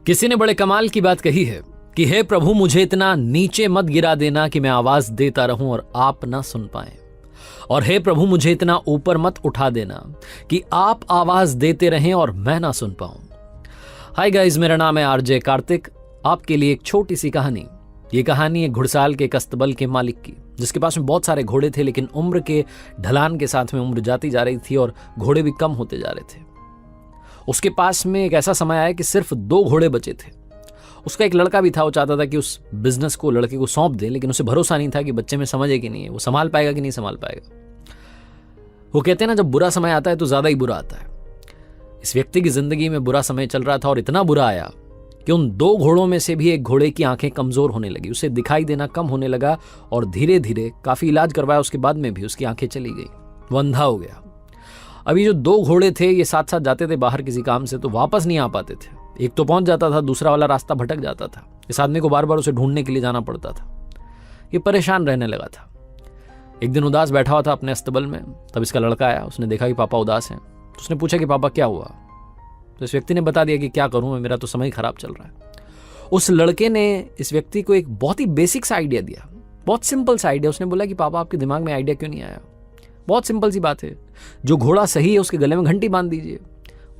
किसी ने बड़े कमाल की बात कही है कि हे प्रभु मुझे इतना नीचे मत गिरा देना कि मैं आवाज देता रहूं और आप ना सुन पाए, और हे प्रभु मुझे इतना ऊपर मत उठा देना कि आप आवाज देते रहें और मैं ना सुन पाऊं। हाय गाइस, मेरा नाम है आरजे कार्तिक। आपके लिए एक छोटी सी कहानी। ये कहानी एक घुड़साल के कस्तबल के मालिक की, जिसके पास में बहुत सारे घोड़े थे, लेकिन उम्र के ढलान के साथ में उम्र जाती जा रही थी और घोड़े भी कम होते जा रहे थे। उसके पास में एक ऐसा समय आया कि सिर्फ 2 घोड़े बचे थे। उसका एक लड़का भी था। वो चाहता था कि उस बिजनेस को लड़के को सौंप दे, लेकिन उसे भरोसा नहीं था कि बच्चे में समझ है कि नहीं है, वो संभाल पाएगा कि नहीं संभाल पाएगा। वो कहते हैं ना, जब बुरा समय आता है तो ज्यादा ही बुरा आता है। इस व्यक्ति की जिंदगी में बुरा समय चल रहा था और इतना बुरा आया कि उन 2 घोड़ों में से भी एक घोड़े की आंखें कमजोर होने लगी, उसे दिखाई देना कम होने लगा और धीरे धीरे काफी इलाज करवाया उसके बाद में भी उसकी आंखें चली गई, वो अंधा हो गया। अभी जो 2 घोड़े थे ये साथ साथ जाते थे बाहर किसी काम से, तो वापस नहीं आ पाते थे। एक तो पहुंच जाता था, दूसरा वाला रास्ता भटक जाता था। इस आदमी को बार बार उसे ढूंढने के लिए जाना पड़ता था। ये परेशान रहने लगा था। एक दिन उदास बैठा हुआ था अपने अस्तबल में, तब इसका लड़का आया। उसने देखा कि पापा उदास हैं, तो उसने पूछा कि पापा क्या हुआ। तो इस व्यक्ति ने बता दिया कि क्या करूं, मेरा तो समय खराब चल रहा है। उस लड़के ने इस व्यक्ति को एक बहुत ही बेसिक सा आइडिया दिया, बहुत सिंपल सा आइडिया। उसने बोला कि पापा आपके दिमाग में आइडिया क्यों नहीं आया, बहुत सिंपल सी बात है, जो घोड़ा सही है उसके गले में घंटी बांध दीजिए।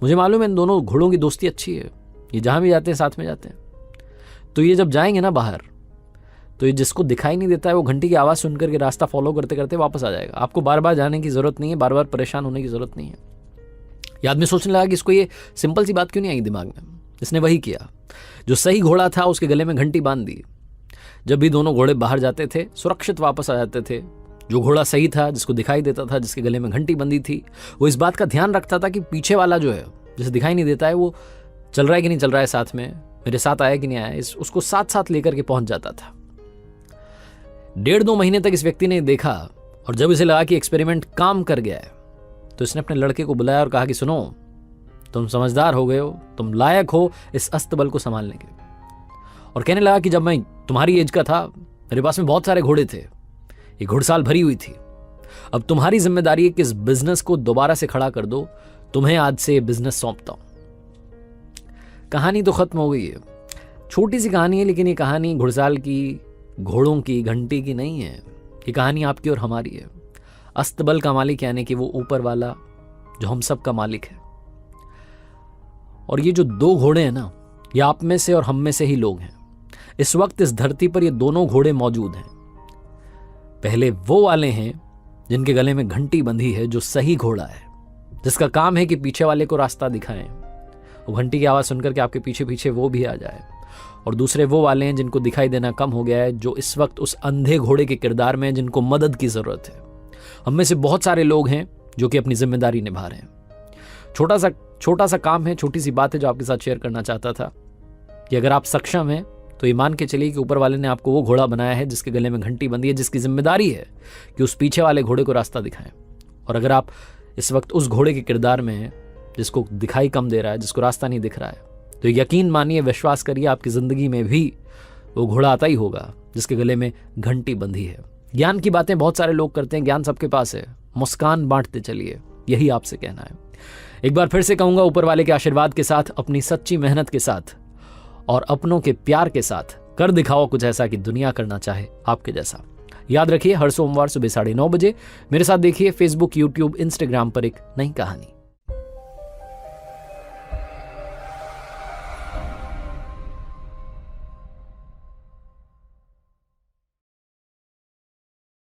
मुझे मालूम है इन दोनों घोड़ों की दोस्ती अच्छी है, ये जहां भी जाते हैं साथ में जाते हैं। तो ये जब जाएंगे ना बाहर, तो ये जिसको दिखाई नहीं देता है वो घंटी की आवाज सुनकर के रास्ता फॉलो करते करते वापस आ जाएगा। आपको बार बार जाने की जरूरत नहीं है, बार बार परेशान होने की जरूरत नहीं है। ये आदमी सोचने लगा कि इसको ये सिंपल सी बात क्यों नहीं आई दिमाग में। इसने वही किया, जो सही घोड़ा था उसके गले में घंटी बांध दी। जब भी दोनों घोड़े बाहर जाते थे सुरक्षित वापस आ जाते थे। जो घोड़ा सही था, जिसको दिखाई देता था, जिसके गले में घंटी बंधी थी, वो इस बात का ध्यान रखता था कि पीछे वाला जो है, जिसे दिखाई नहीं देता है, वो चल रहा है कि नहीं चल रहा है, साथ में मेरे साथ आया कि नहीं आया, उसको साथ साथ लेकर के पहुंच जाता था। 1.5-2 महीने तक इस व्यक्ति ने देखा, और जब इसे लगा कि एक्सपेरिमेंट काम कर गया है, तो इसने अपने लड़के को बुलाया और कहा कि सुनो, तुम समझदार हो गए हो, तुम लायक हो इस अस्तबल को संभालने के। और कहने लगा कि जब मैं तुम्हारी एज का था, मेरे पास में बहुत सारे घोड़े थे, ये घुड़साल भरी हुई थी। अब तुम्हारी जिम्मेदारी है कि इस बिजनेस को दोबारा से खड़ा कर दो। तुम्हें आज से बिजनेस सौंपता हूं। कहानी तो खत्म हो गई है। छोटी सी कहानी है, लेकिन ये कहानी घुड़साल की, घोड़ों की, घंटी की नहीं है। ये कहानी आपकी और हमारी है। अस्तबल का मालिक यानी कि वो ऊपर वाला जो हम सब का मालिक है। और ये जो 2 घोड़े हैं ना, ये आप में से और हम में से ही लोग हैं। इस वक्त इस धरती पर ये दोनों घोड़े मौजूद हैं। पहले वो वाले हैं जिनके गले में घंटी बंधी है, जो सही घोड़ा है, जिसका काम है कि पीछे वाले को रास्ता दिखाएं, वो घंटी की आवाज सुनकर के आपके पीछे पीछे वो भी आ जाए। और दूसरे वो वाले हैं जिनको दिखाई देना कम हो गया है, जो इस वक्त उस अंधे घोड़े के किरदार में हैं, जिनको मदद की जरूरत है। हम में से बहुत सारे लोग हैं जो कि अपनी जिम्मेदारी निभा रहे हैं। छोटा सा काम है, छोटी सी बात है जो आपके साथ शेयर करना चाहता था कि अगर आप सक्षम हैं तो ये मान के चलिए कि ऊपर वाले ने आपको वो घोड़ा बनाया है जिसके गले में घंटी बंधी है, जिसकी जिम्मेदारी है कि उस पीछे वाले घोड़े को रास्ता दिखाएं। और अगर आप इस वक्त उस घोड़े के किरदार में हैं जिसको दिखाई कम दे रहा है, जिसको रास्ता नहीं दिख रहा है, तो यकीन मानिए, विश्वास करिए, आपकी जिंदगी में भी वो घोड़ा आता ही होगा जिसके गले में घंटी बंधी है। ज्ञान की बातें बहुत सारे लोग करते हैं, ज्ञान सबके पास है, मुस्कान बांटते चलिए, यही आपसे कहना है। एक बार फिर से कहूंगा, ऊपर वाले के आशीर्वाद के साथ, अपनी सच्ची मेहनत के साथ और अपनों के प्यार के साथ कर दिखाओ कुछ ऐसा कि दुनिया करना चाहे आपके जैसा। याद रखिए, हर सोमवार सुबह 9:30 बजे मेरे साथ देखिए फेसबुक, यूट्यूब, इंस्टाग्राम पर एक नई कहानी।